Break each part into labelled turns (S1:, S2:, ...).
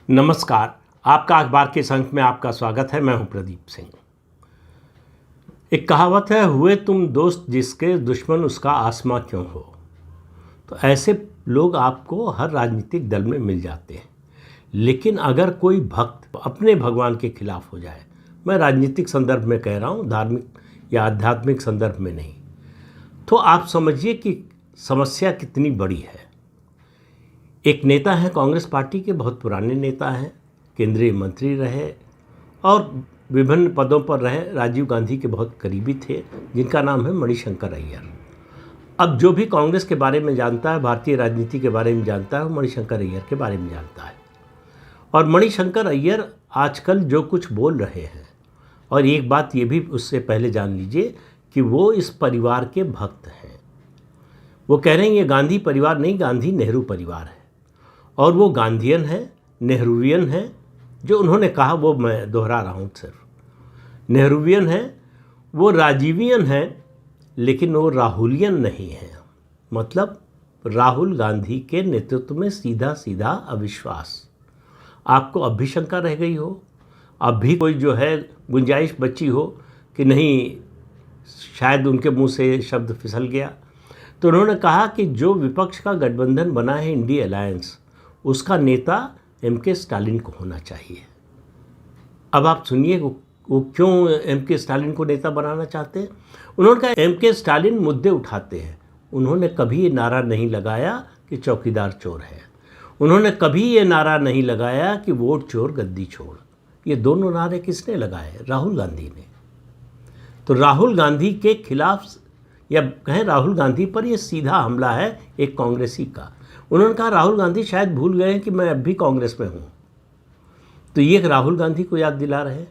S1: नमस्कार। आपका अखबार के संग में आपका स्वागत है। मैं हूं प्रदीप सिंह। एक कहावत है, हुए तुम दोस्त जिसके दुश्मन उसका आसमां क्यों हो। तो ऐसे लोग आपको हर राजनीतिक दल में मिल जाते हैं, लेकिन अगर कोई भक्त अपने भगवान के खिलाफ हो जाए, मैं राजनीतिक संदर्भ में कह रहा हूं, धार्मिक या आध्यात्मिक संदर्भ में नहीं, तो आप समझिए कि समस्या कितनी बड़ी है। एक नेता हैं कांग्रेस पार्टी के, बहुत पुराने नेता हैं, केंद्रीय मंत्री रहे और विभिन्न पदों पर रहे, राजीव गांधी के बहुत करीबी थे, जिनका नाम है मणिशंकर अय्यर। अब जो भी कांग्रेस के बारे में जानता है, भारतीय राजनीति के बारे में जानता है, वो मणिशंकर अय्यर के बारे में जानता है। और मणिशंकर अय्यर आजकल जो कुछ बोल रहे हैं, और एक बात ये भी उससे पहले जान लीजिए कि वो इस परिवार के भक्त हैं। वो कह रहे हैं ये गांधी परिवार नहीं, गांधी नेहरू परिवार है। और वो गांधीयन है, नेहरूवियन है। जो उन्होंने कहा वो मैं दोहरा रहा हूँ, सिर्फ नेहरूवियन है, वो राजीवियन है, लेकिन वो राहुलियन नहीं है। मतलब राहुल गांधी के नेतृत्व में सीधा सीधा अविश्वास। आपको अब भी शंका रह गई हो, अब भी कोई जो है गुंजाइश बची हो कि नहीं, शायद उनके मुंह से शब्द फिसल गया, तो उन्होंने कहा कि जो विपक्ष का गठबंधन बना है इंडिया अलायंस, उसका नेता एम.के. स्टालिन को होना चाहिए। अब आप सुनिए वो क्यों एम.के. स्टालिन को नेता बनाना चाहते हैं। उन्होंने कहा एम.के. स्टालिन मुद्दे उठाते हैं। उन्होंने कभी ये नारा नहीं लगाया कि चौकीदार चोर है। उन्होंने कभी ये नारा नहीं लगाया कि वोट चोर गद्दी छोड़। ये दोनों नारे किसने लगाए? राहुल गांधी ने। तो राहुल गांधी के खिलाफ, या कहें राहुल गांधी पर ये सीधा हमला है एक कांग्रेसी का। उन्होंने कहा राहुल गांधी शायद भूल गए हैं कि मैं अब भी कांग्रेस में हूँ, तो ये राहुल गांधी को याद दिला रहे हैं।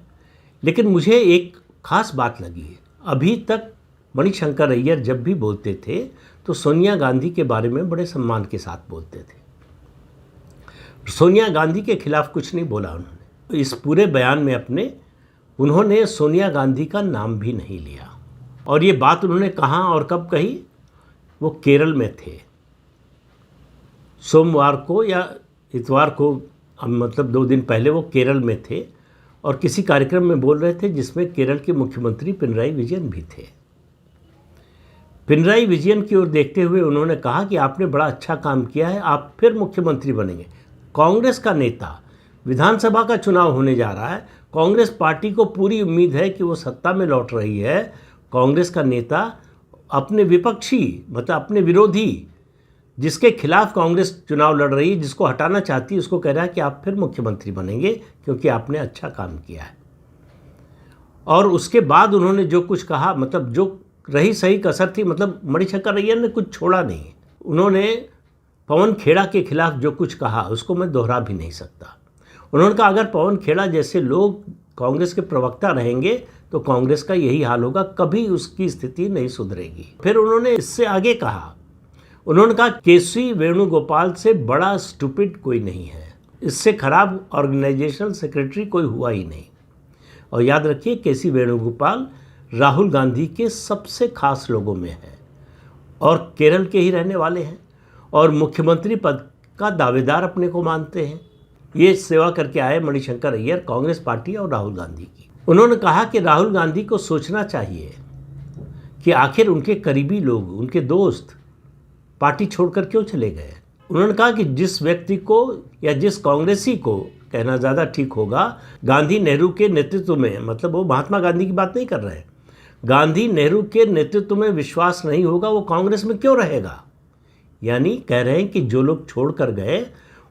S1: लेकिन मुझे एक खास बात लगी है, अभी तक मणिशंकर अय्यर जब भी बोलते थे तो सोनिया गांधी के बारे में बड़े सम्मान के साथ बोलते थे। सोनिया गांधी के खिलाफ कुछ नहीं बोला उन्होंने। इस पूरे बयान में उन्होंने सोनिया गांधी का नाम भी नहीं लिया। और ये बात उन्होंने कहाँ और कब कही? वो केरल में थे, सोमवार को या इतवार को, मतलब 2 दिन पहले वो केरल में थे और किसी कार्यक्रम में बोल रहे थे जिसमें केरल के मुख्यमंत्री पिनराई विजयन भी थे। पिनराई विजयन की ओर देखते हुए उन्होंने कहा कि आपने बड़ा अच्छा काम किया है, आप फिर मुख्यमंत्री बनेंगे। कांग्रेस का नेता, विधानसभा का चुनाव होने जा रहा है, कांग्रेस पार्टी को पूरी उम्मीद है कि वो सत्ता में लौट रही है। कांग्रेस का नेता अपने विपक्षी, मतलब अपने विरोधी, जिसके खिलाफ कांग्रेस चुनाव लड़ रही है, जिसको हटाना चाहती है, उसको कह रहा है कि आप फिर मुख्यमंत्री बनेंगे क्योंकि आपने अच्छा काम किया है। और उसके बाद उन्होंने जो कुछ कहा, मतलब जो रही सही कसर थी, मतलब मणिशंकर अय्यर ने कुछ छोड़ा नहीं। उन्होंने पवन खेड़ा के खिलाफ जो कुछ कहा उसको मैं दोहरा भी नहीं सकता। उन्होंने कहा अगर पवन खेड़ा जैसे लोग कांग्रेस के प्रवक्ता रहेंगे तो कांग्रेस का यही हाल होगा, कभी उसकी स्थिति नहीं सुधरेगी। फिर उन्होंने इससे आगे कहा, उन्होंने कहा के.सी. वेणुगोपाल से बड़ा स्टूपिड कोई नहीं है, इससे खराब ऑर्गेनाइजेशनल सेक्रेटरी कोई हुआ ही नहीं। और याद रखिए, के.सी. वेणुगोपाल राहुल गांधी के सबसे खास लोगों में है और केरल के ही रहने वाले हैं और मुख्यमंत्री पद का दावेदार अपने को मानते हैं। ये सेवा करके आए मणिशंकर अय्यर कांग्रेस पार्टी और राहुल गांधी की। उन्होंने कहा कि राहुल गांधी को सोचना चाहिए कि आखिर उनके करीबी लोग, उनके दोस्त पार्टी छोड़कर क्यों चले गए। उन्होंने कहा कि जिस व्यक्ति को या जिस कांग्रेसी को, कहना ज़्यादा ठीक होगा, गांधी नेहरू के नेतृत्व में, मतलब वो महात्मा गांधी की बात नहीं कर रहे हैं, गांधी नेहरू के नेतृत्व में विश्वास नहीं होगा, वो कांग्रेस में क्यों रहेगा। यानी कह रहे हैं कि जो लोग छोड़ कर गए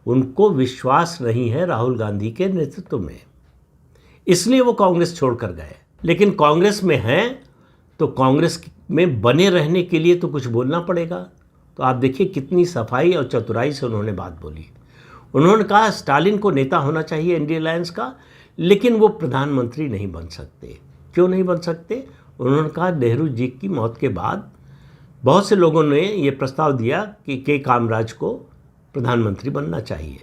S1: उनको विश्वास नहीं है राहुल गांधी के नेतृत्व में, इसलिए वो कांग्रेस छोड़ कर गए। लेकिन कांग्रेस में हैं तो कांग्रेस में बने रहने के लिए तो कुछ बोलना पड़ेगा। तो आप देखिए कितनी सफाई और चतुराई से उन्होंने बात बोली। उन्होंने कहा स्टालिन को नेता होना चाहिए इंडिया अलायंस का, लेकिन वो प्रधानमंत्री नहीं बन सकते। क्यों नहीं बन सकते? उन्होंने कहा नेहरू जी की मौत के बाद बहुत से लोगों ने ये प्रस्ताव दिया कि के कामराज को प्रधानमंत्री बनना चाहिए।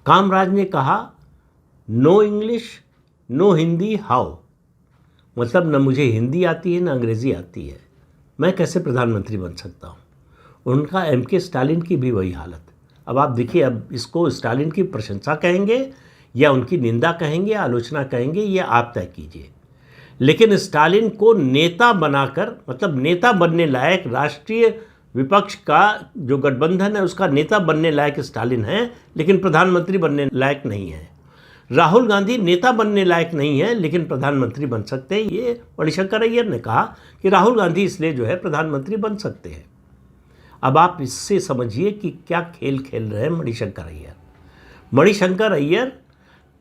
S1: कामराज ने कहा no English no Hindi how, मतलब न मुझे हिंदी आती है न अंग्रेज़ी आती है, मैं कैसे प्रधानमंत्री बन सकता हूँ। उनका एम.के. स्टालिन की भी वही हालत। अब आप देखिए, अब इसको स्टालिन की प्रशंसा कहेंगे या उनकी निंदा कहेंगे, आलोचना कहेंगे, ये आप तय कीजिए। लेकिन स्टालिन को नेता बनाकर, मतलब नेता बनने लायक, राष्ट्रीय विपक्ष का जो गठबंधन है उसका नेता बनने लायक स्टालिन है, लेकिन प्रधानमंत्री बनने लायक नहीं है। राहुल गांधी नेता बनने लायक नहीं है, लेकिन प्रधानमंत्री बन सकते हैं। ये मणिशंकर अय्यर ने कहा कि राहुल गांधी इसलिए जो है प्रधानमंत्री बन सकते हैं। अब आप इससे समझिए कि क्या खेल खेल रहे हैं मणिशंकर अय्यर। मणिशंकर अय्यर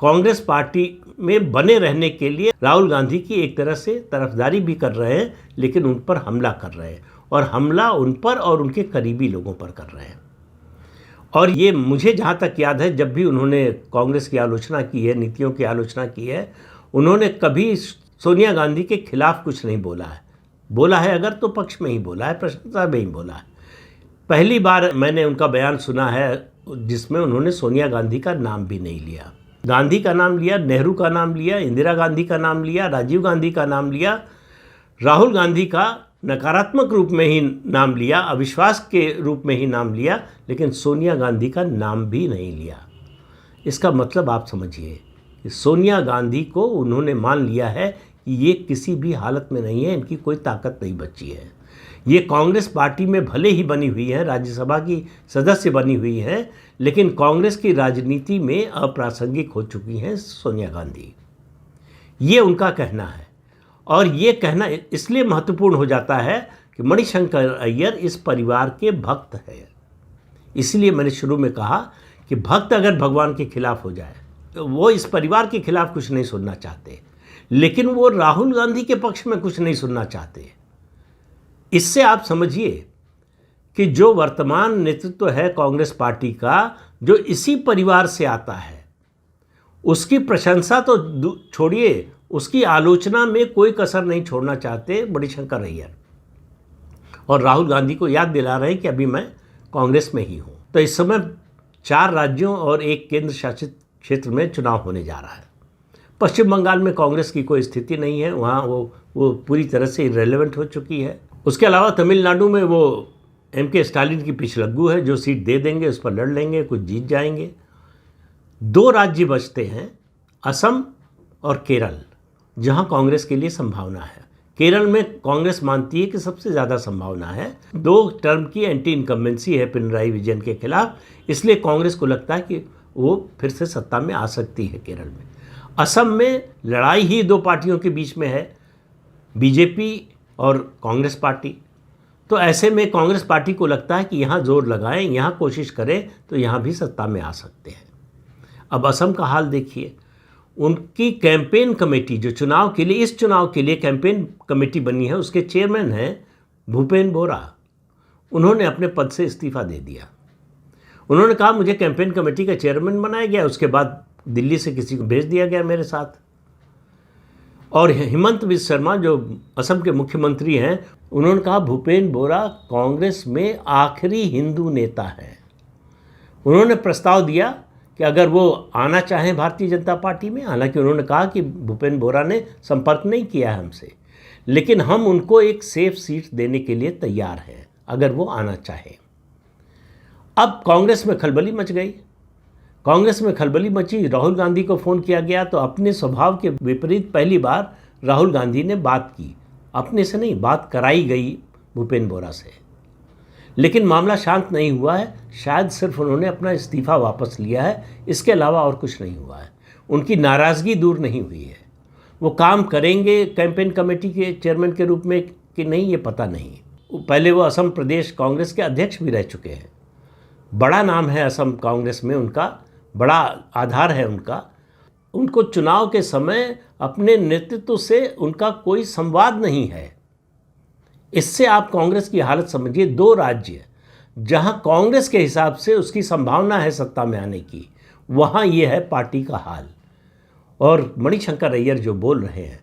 S1: कांग्रेस पार्टी में बने रहने के लिए राहुल गांधी की एक तरह से तरफदारी भी कर रहे हैं, लेकिन उन पर हमला कर रहे हैं, और हमला उन पर और उनके करीबी लोगों पर कर रहे हैं। और ये मुझे जहाँ तक याद है, जब भी उन्होंने कांग्रेस की आलोचना की है, नीतियों की आलोचना की है, उन्होंने कभी सोनिया गांधी के खिलाफ कुछ नहीं बोला है। बोला है अगर तो पक्ष में ही बोला है, प्रशंसा में ही बोला है। पहली बार मैंने उनका बयान सुना है जिसमें उन्होंने सोनिया गांधी का नाम भी नहीं लिया। गांधी का नाम लिया, नेहरू का नाम लिया, इंदिरा गांधी का नाम लिया, राजीव गांधी का नाम लिया, राहुल गांधी का नकारात्मक रूप में ही नाम लिया, अविश्वास के रूप में ही नाम लिया, लेकिन सोनिया गांधी का नाम भी नहीं लिया। इसका मतलब आप समझिए कि सोनिया गांधी को उन्होंने मान लिया है कि ये किसी भी हालत में नहीं है, इनकी कोई ताकत नहीं बची है। ये कांग्रेस पार्टी में भले ही बनी हुई है, राज्यसभा की सदस्य बनी हुई है, लेकिन कांग्रेस की राजनीति में अप्रासंगिक हो चुकी हैं सोनिया गांधी। ये उनका कहना है, और ये कहना इसलिए महत्वपूर्ण हो जाता है कि मणिशंकर अय्यर इस परिवार के भक्त हैं। इसलिए मैंने शुरू में कहा कि भक्त अगर भगवान के खिलाफ हो जाए तो वो इस परिवार के खिलाफ कुछ नहीं सुनना चाहते, लेकिन वो राहुल गांधी के पक्ष में कुछ नहीं सुनना चाहते। इससे आप समझिए कि जो वर्तमान नेतृत्व है कांग्रेस पार्टी का, जो इसी परिवार से आता है, उसकी प्रशंसा तो छोड़िए, उसकी आलोचना में कोई कसर नहीं छोड़ना चाहते मणिशंकर अय्यर, और राहुल गांधी को याद दिला रहे हैं कि अभी मैं कांग्रेस में ही हूँ। तो इस समय 4 राज्यों और 1 केंद्र शासित क्षेत्र में चुनाव होने जा रहा है। पश्चिम बंगाल में कांग्रेस की कोई स्थिति नहीं है, वहाँ वो पूरी तरह से इरेलेवेंट हो चुकी है। उसके अलावा तमिलनाडु में वो MK स्टालिन की पिछलग्गू है, जो सीट दे देंगे उस पर लड़ लेंगे, कुछ जीत जाएंगे। 2 राज्य बचते हैं, असम और केरल, जहां कांग्रेस के लिए संभावना है। केरल में कांग्रेस मानती है कि सबसे ज़्यादा संभावना है। 2 टर्म की एंटी इनकम्बेंसी है पिनराई विजयन के खिलाफ, इसलिए कांग्रेस को लगता है कि वो फिर से सत्ता में आ सकती है केरल में। असम में लड़ाई ही 2 पार्टियों के बीच में है, बीजेपी और कांग्रेस पार्टी। तो ऐसे में कांग्रेस पार्टी को लगता है कि यहाँ जोर लगाएं, यहाँ कोशिश करें तो यहाँ भी सत्ता में आ सकते हैं। अब असम का हाल देखिए, उनकी कैंपेन कमेटी जो चुनाव के लिए, इस चुनाव के लिए कैंपेन कमेटी बनी है, उसके चेयरमैन हैं भूपेन बोरा। उन्होंने अपने पद से इस्तीफा दे दिया। उन्होंने कहा मुझे कैंपेन कमेटी का चेयरमैन बनाया गया, उसके बाद दिल्ली से किसी को भेज दिया गया मेरे साथ। और हिमंत बिस्वा शर्मा जो असम के मुख्यमंत्री हैं, उन्होंने कहा भूपेन बोरा कांग्रेस में आखिरी हिंदू नेता है। उन्होंने प्रस्ताव दिया कि अगर वो आना चाहें भारतीय जनता पार्टी में, हालांकि उन्होंने कहा कि भूपेन बोरा ने संपर्क नहीं किया है हमसे, लेकिन हम उनको एक सेफ सीट देने के लिए तैयार हैं अगर वो आना चाहें। अब कांग्रेस में खलबली मच गई। कांग्रेस में खलबली मची, राहुल गांधी को फ़ोन किया गया तो अपने स्वभाव के विपरीत पहली बार राहुल गांधी ने बात की। अपने से नहीं, बात कराई गई भूपेन बोरा से, लेकिन मामला शांत नहीं हुआ है। शायद सिर्फ उन्होंने अपना इस्तीफा वापस लिया है, इसके अलावा और कुछ नहीं हुआ है। उनकी नाराज़गी दूर नहीं हुई है। वो काम करेंगे कैंपेन कमेटी के चेयरमैन के रूप में कि नहीं, ये पता नहीं। पहले वो असम प्रदेश कांग्रेस के अध्यक्ष भी रह चुके हैं। बड़ा नाम है असम कांग्रेस में, उनका बड़ा आधार है उनका। उनको चुनाव के समय अपने नेतृत्व से उनका कोई संवाद नहीं है। इससे आप कांग्रेस की हालत समझिए। 2 राज्य जहां कांग्रेस के हिसाब से उसकी संभावना है सत्ता में आने की, वहां ये है पार्टी का हाल। और मणिशंकर अय्यर जो बोल रहे हैं,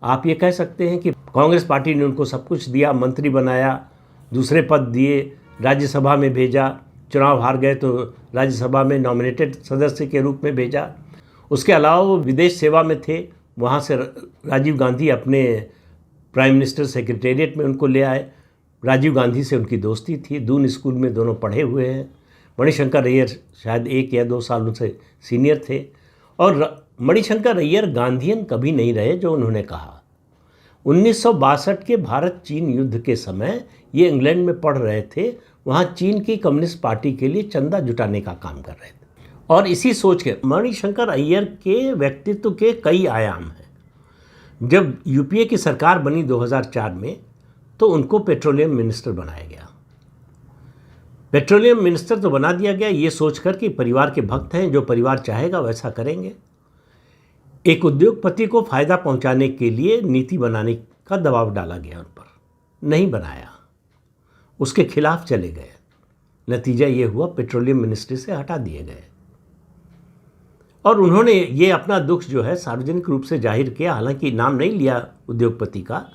S1: आप ये कह सकते हैं कि कांग्रेस पार्टी ने उनको सब कुछ दिया, मंत्री बनाया, दूसरे पद दिए, राज्यसभा में भेजा, चुनाव हार गए तो राज्यसभा में नॉमिनेटेड सदस्य के रूप में भेजा। उसके अलावा वो विदेश सेवा में थे, वहाँ से राजीव गांधी अपने प्राइम मिनिस्टर सेक्रेटेरिएट में उनको ले आए। राजीव गांधी से उनकी दोस्ती थी, दून स्कूल में दोनों पढ़े हुए हैं। मणिशंकर अय्यर शायद 1 या 2 साल उनसे सीनियर थे। और मणिशंकर अय्यर गांधीयन कभी नहीं रहे जो उन्होंने कहा। 1962 के भारत चीन युद्ध के समय ये इंग्लैंड में पढ़ रहे थे, वहाँ चीन की कम्युनिस्ट पार्टी के लिए चंदा जुटाने का काम कर रहे थे। और इसी सोच के मणिशंकर अय्यर के व्यक्तित्व के कई आयाम हैं। जब यूपीए की सरकार बनी 2004 में तो उनको पेट्रोलियम मिनिस्टर बनाया गया। पेट्रोलियम मिनिस्टर तो बना दिया गया ये सोचकर कि परिवार के भक्त हैं, जो परिवार चाहेगा वैसा करेंगे। एक उद्योगपति को फ़ायदा पहुंचाने के लिए नीति बनाने का दबाव डाला गया उन पर, नहीं बनाया, उसके खिलाफ चले गए। नतीजा ये हुआ पेट्रोलियम मिनिस्ट्री से हटा दिए गए। और उन्होंने ये अपना दुख जो है सार्वजनिक रूप से जाहिर किया, हालांकि नाम नहीं लिया उद्योगपति का,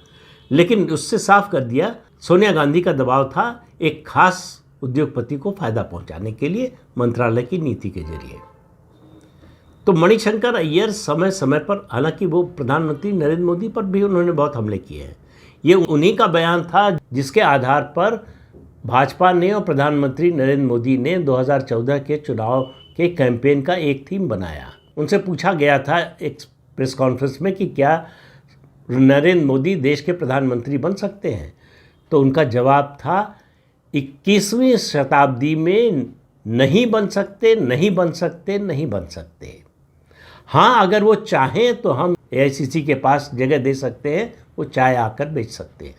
S1: लेकिन उससे साफ कर दिया सोनिया गांधी का दबाव था एक खास उद्योगपति को फ़ायदा पहुंचाने के लिए मंत्रालय की नीति के जरिए। तो मणिशंकर अय्यर समय समय पर, हालांकि वो प्रधानमंत्री नरेंद्र मोदी पर भी उन्होंने बहुत हमले किए हैं। ये उन्हीं का बयान था जिसके आधार पर भाजपा ने और प्रधानमंत्री नरेंद्र मोदी ने 2014 के चुनाव के कैंपेन का एक थीम बनाया। उनसे पूछा गया था एक प्रेस कॉन्फ्रेंस में कि क्या नरेंद्र मोदी देश के प्रधानमंत्री बन सकते हैं, तो उनका जवाब था 21वीं शताब्दी में नहीं बन सकते, नहीं बन सकते, नहीं बन सकते। हाँ, अगर वो चाहें तो हम एआईसीसी के पास जगह दे सकते हैं, वो चाय आकर बेच सकते हैं।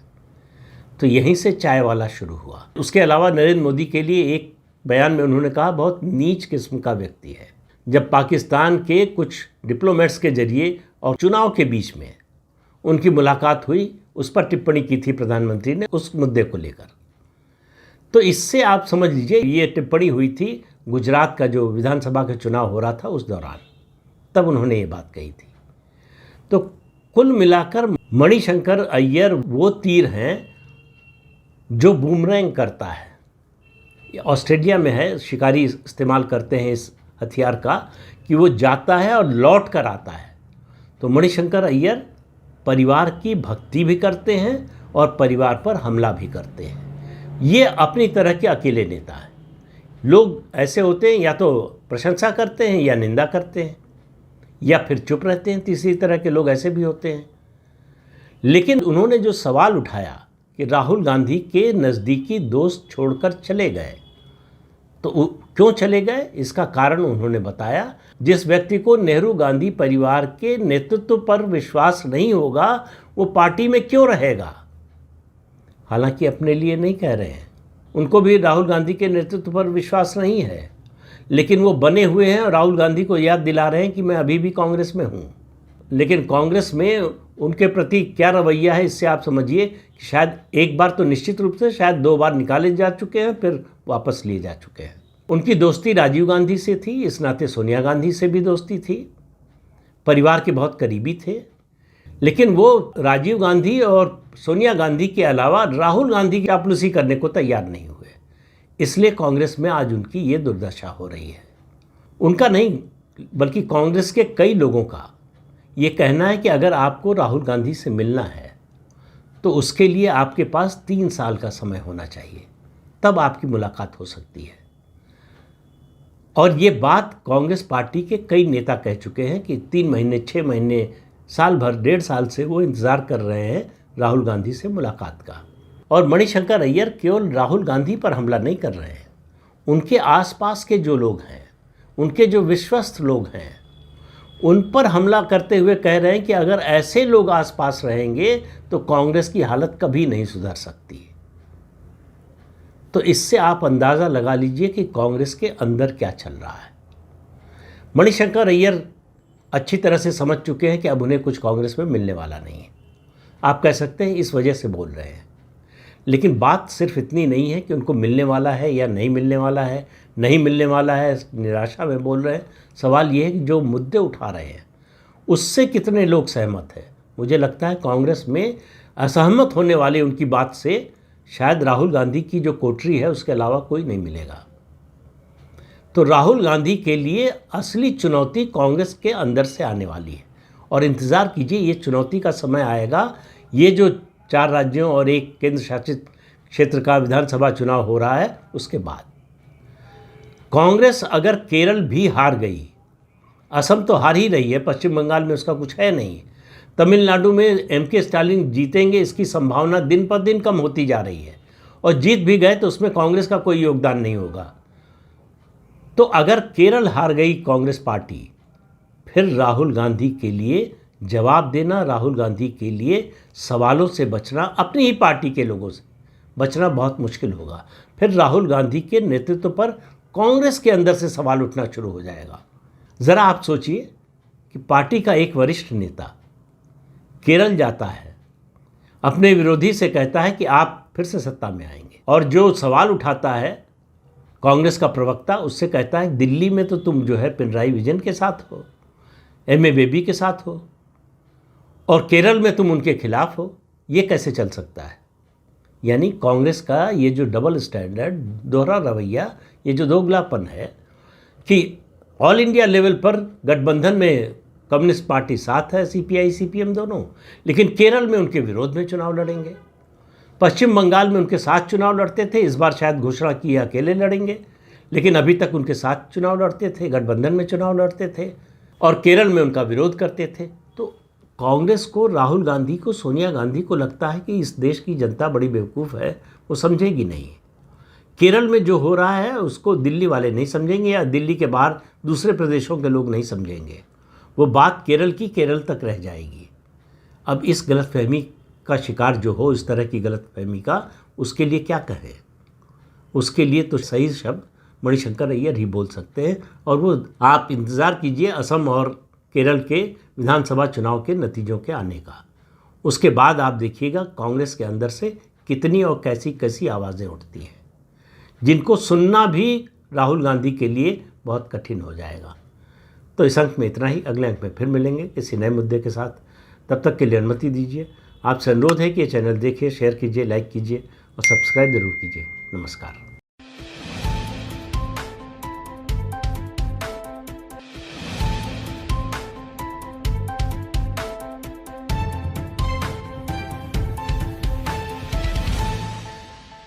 S1: तो यहीं से चाय वाला शुरू हुआ। उसके अलावा नरेंद्र मोदी के लिए एक बयान में उन्होंने कहा बहुत नीच किस्म का व्यक्ति है। जब पाकिस्तान के कुछ डिप्लोमेट्स के जरिए और चुनाव के बीच में उनकी मुलाकात हुई, उस पर टिप्पणी की थी प्रधानमंत्री ने उस मुद्दे को लेकर। तो इससे आप समझ लीजिए ये टिप्पणी हुई थी गुजरात का जो विधानसभा का चुनाव हो रहा था उस दौरान, तब उन्होंने ये बात कही थी। तो कुल मिलाकर मणिशंकर अय्यर वो तीर हैं जो बूमरैंग करता है। ऑस्ट्रेलिया में है, शिकारी इस्तेमाल करते हैं इस हथियार का कि वो जाता है और लौट कर आता है। तो मणिशंकर अय्यर परिवार की भक्ति भी करते हैं और परिवार पर हमला भी करते हैं। ये अपनी तरह के अकेले नेता हैं। लोग ऐसे होते हैं या तो प्रशंसा करते हैं या निंदा करते हैं या फिर चुप रहते हैं। तीसरी तरह के लोग ऐसे भी होते हैं। लेकिन उन्होंने जो सवाल उठाया कि राहुल गांधी के नज़दीकी दोस्त छोड़कर चले गए, तो क्यों चले गए, इसका कारण उन्होंने बताया। जिस व्यक्ति को नेहरू गांधी परिवार के नेतृत्व पर विश्वास नहीं होगा वो पार्टी में क्यों रहेगा। हालांकि अपने लिए नहीं कह रहे हैं, उनको भी राहुल गांधी के नेतृत्व पर विश्वास नहीं है, लेकिन वो बने हुए हैं और राहुल गांधी को याद दिला रहे हैं कि मैं अभी भी कांग्रेस में हूँ। लेकिन कांग्रेस में उनके प्रति क्या रवैया है, इससे आप समझिए कि शायद एक बार तो निश्चित रूप से, शायद 2 बार निकाले जा चुके हैं, फिर वापस लिए जा चुके हैं। उनकी दोस्ती राजीव गांधी से थी, इस नाते सोनिया गांधी से भी दोस्ती थी, परिवार के बहुत करीबी थे। लेकिन वो राजीव गांधी और सोनिया गांधी के अलावा राहुल गांधी की चापलूसी करने को तैयार नहीं हुए। इसलिए कांग्रेस में आज उनकी ये दुर्दशा हो रही है। उनका नहीं बल्कि कांग्रेस के कई लोगों का ये कहना है कि अगर आपको राहुल गांधी से मिलना है तो उसके लिए आपके पास 3 साल का समय होना चाहिए, तब आपकी मुलाकात हो सकती है। और ये बात कांग्रेस पार्टी के कई नेता कह चुके हैं कि 3 महीने, 6 महीने, साल भर, 1.5 साल से वो इंतज़ार कर रहे हैं राहुल गांधी से मुलाकात का। और मणिशंकर अय्यर केवल राहुल गांधी पर हमला नहीं कर रहे हैं, उनके आसपास के जो लोग हैं, उनके जो विश्वस्त लोग हैं, उन पर हमला करते हुए कह रहे हैं कि अगर ऐसे लोग आसपास रहेंगे तो कांग्रेस की हालत कभी नहीं सुधर सकती। तो इससे आप अंदाज़ा लगा लीजिए कि कांग्रेस के अंदर क्या चल रहा है। मणिशंकर अय्यर अच्छी तरह से समझ चुके हैं कि अब उन्हें कुछ कांग्रेस में मिलने वाला नहीं है। आप कह सकते हैं इस वजह से बोल रहे हैं, लेकिन बात सिर्फ इतनी नहीं है कि उनको मिलने वाला है या नहीं मिलने वाला है, नहीं मिलने वाला है निराशा में बोल रहे हैं। सवाल ये है कि जो मुद्दे उठा रहे हैं उससे कितने लोग सहमत हैं। मुझे लगता है कांग्रेस में असहमत होने वाले उनकी बात से शायद राहुल गांधी की जो कोठरी है उसके अलावा कोई नहीं मिलेगा। तो राहुल गांधी के लिए असली चुनौती कांग्रेस के अंदर से आने वाली है और इंतज़ार कीजिए, ये चुनौती का समय आएगा। ये जो 4 राज्यों और 1 केंद्र शासित क्षेत्र का विधानसभा चुनाव हो रहा है उसके बाद कांग्रेस अगर केरल भी हार गई, असम तो हार ही रही है, पश्चिम बंगाल में उसका कुछ है नहीं, तमिलनाडु में एम.के. स्टालिन जीतेंगे इसकी संभावना दिन पर दिन कम होती जा रही है, और जीत भी गए तो उसमें कांग्रेस का कोई योगदान नहीं होगा। तो अगर केरल हार गई कांग्रेस पार्टी, फिर राहुल गांधी के लिए जवाब देना, राहुल गांधी के लिए सवालों से बचना, अपनी ही पार्टी के लोगों से बचना बहुत मुश्किल होगा। फिर राहुल गांधी के नेतृत्व पर कांग्रेस के अंदर से सवाल उठना शुरू हो जाएगा। ज़रा आप सोचिए कि पार्टी का एक वरिष्ठ नेता केरल जाता है, अपने विरोधी से कहता है कि आप फिर से सत्ता में आएंगे, और जो सवाल उठाता है कांग्रेस का प्रवक्ता, उससे कहता है दिल्ली में तो तुम जो है पिनराई विजयन के साथ हो, एम.ए. बेबी के साथ हो, और केरल में तुम उनके खिलाफ हो। ये कैसे चल सकता है? यानी कांग्रेस का ये जो डबल स्टैंडर्ड, दोहरा रवैया, ये जो दोगलापन है कि ऑल इंडिया लेवल पर गठबंधन में कम्युनिस्ट पार्टी साथ है, सीपीआई सीपीएम दोनों, लेकिन केरल में उनके विरोध में चुनाव लड़ेंगे। पश्चिम बंगाल में उनके साथ चुनाव लड़ते थे, इस बार शायद घोषणा की अकेले लड़ेंगे, लेकिन अभी तक उनके साथ चुनाव लड़ते थे, गठबंधन में चुनाव लड़ते थे, और केरल में उनका विरोध करते थे। तो कांग्रेस को, राहुल गांधी को, सोनिया गांधी को लगता है कि इस देश की जनता बड़ी बेवकूफ़ है, वो समझेगी नहीं। केरल में जो हो रहा है उसको दिल्ली वाले नहीं समझेंगे, या दिल्ली के बाहर दूसरे प्रदेशों के लोग नहीं समझेंगे। वो बात केरल की केरल तक रह जाएगी। अब इस गलतफहमी का शिकार जो हो, इस तरह की गलतफहमी का, उसके लिए क्या कहें? उसके लिए तो सही शब्द मणिशंकर अय्यर ही बोल सकते हैं, और वो आप इंतज़ार कीजिए असम और केरल के विधानसभा चुनाव के नतीजों के आने का। उसके बाद आप देखिएगा कांग्रेस के अंदर से कितनी और कैसी कैसी आवाज़ें उठती हैं, जिनको सुनना भी राहुल गांधी के लिए बहुत कठिन हो जाएगा। तो इस अंक में इतना ही, अगले अंक में फिर मिलेंगे किसी नए मुद्दे के साथ। तब तक के लिए अनुमति दीजिए। आपसे अनुरोध है कि ये चैनल देखिए, शेयर कीजिए, लाइक कीजिए और सब्सक्राइब जरूर कीजिए। नमस्कार।